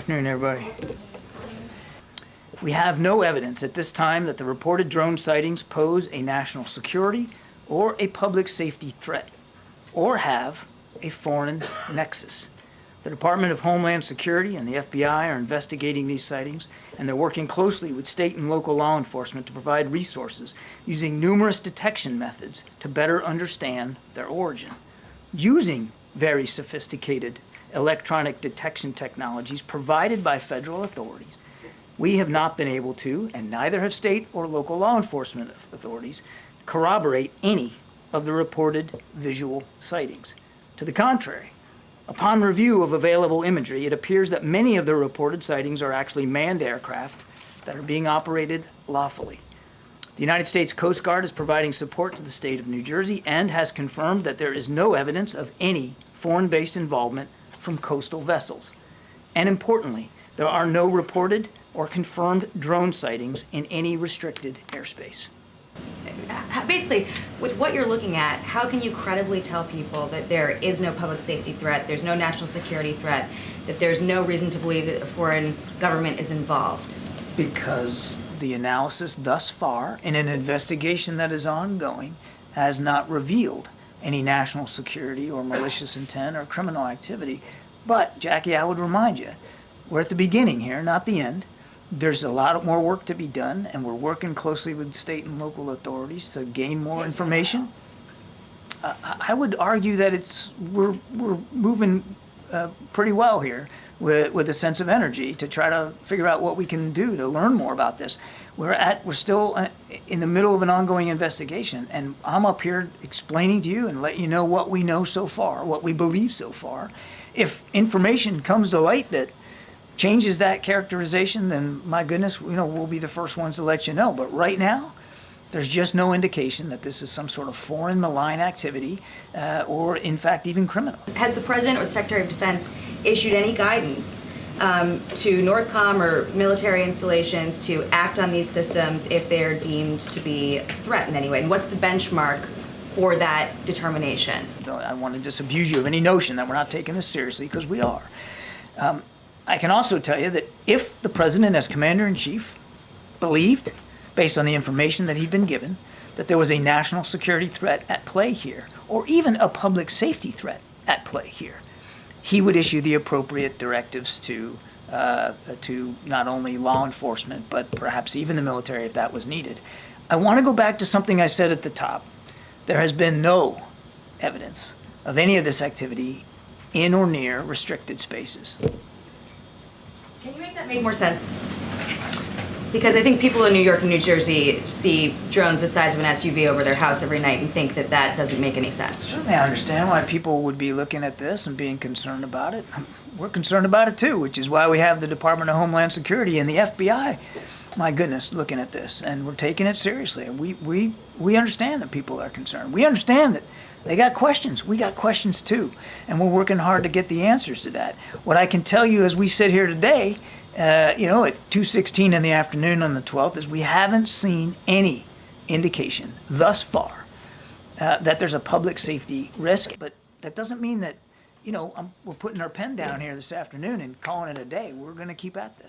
afternoon, everybody. We have no evidence at this time that the reported drone sightings pose a national security or a public safety threat, or have a foreign nexus. The Department of Homeland Security and the FBI are investigating these sightings, and they're working closely with state and local law enforcement to provide resources using numerous detection methods to better understand their origin. Using very sophisticated electronic detection technologies provided by federal authorities, we have not been able to, and neither have state or local law enforcement authorities, corroborate any of the reported visual sightings. To the contrary, upon review of available imagery, it appears that many of the reported sightings are actually manned aircraft that are being operated lawfully. The United States Coast Guard is providing support to the state of New Jersey and has confirmed that there is no evidence of any foreign-based involvement from coastal vessels. And importantly, there are no reported or confirmed drone sightings in any restricted airspace. Basically, with what you're looking at, how can you credibly tell people that there is no public safety threat, there's no national security threat, that there's no reason to believe that a foreign government is involved? Because the analysis thus far, in an investigation that is ongoing, has not revealed any national security or malicious intent or criminal activity. But, Jackie, I would remind you, we're at the beginning here, not the end. There's a lot more work to be done, and we're working closely with state and local authorities to gain more information. I would argue that we're moving pretty well here with a sense of energy to try to figure out what we can do to learn more about this. We're still in the middle of an ongoing investigation, and I'm up here explaining to you and let you know what we know so far, what we believe so far. If information comes to light that changes that characterization, then my goodness, we'll be the first ones to let you know. But right now, there's just no indication that this is some sort of foreign malign activity or, in fact, even criminal. Has the President or the Secretary of Defense issued any guidance to NORTHCOM or military installations to act on these systems if they're deemed to be a threat in any way? And what's the benchmark for that determination? I want to disabuse you of any notion that we're not taking this seriously, because we are. I can also tell you that if the President, as Commander-in-Chief, believed, based on the information that he'd been given, that there was a national security threat at play here, or even a public safety threat at play here, he would issue the appropriate directives to not only law enforcement, but perhaps even the military if that was needed. I want to go back to something I said at the top. There has been no evidence of any of this activity in or near restricted spaces. Can you make that make more sense? Because I think people in New York and New Jersey see drones the size of an SUV over their house every night and think that that doesn't make any sense. Certainly I understand why people would be looking at this and being concerned about it. We're concerned about it too, which is why we have the Department of Homeland Security and the FBI, my goodness, looking at this. And we're taking it seriously. And we understand that people are concerned. We understand that they got questions. We got questions too. And we're working hard to get the answers to that. What I can tell you as we sit here today, at 2:16 in the afternoon on the 12th, is we haven't seen any indication thus far that there's a public safety risk. But that doesn't mean that, we're putting our pen down here this afternoon and calling it a day. We're going to keep at this.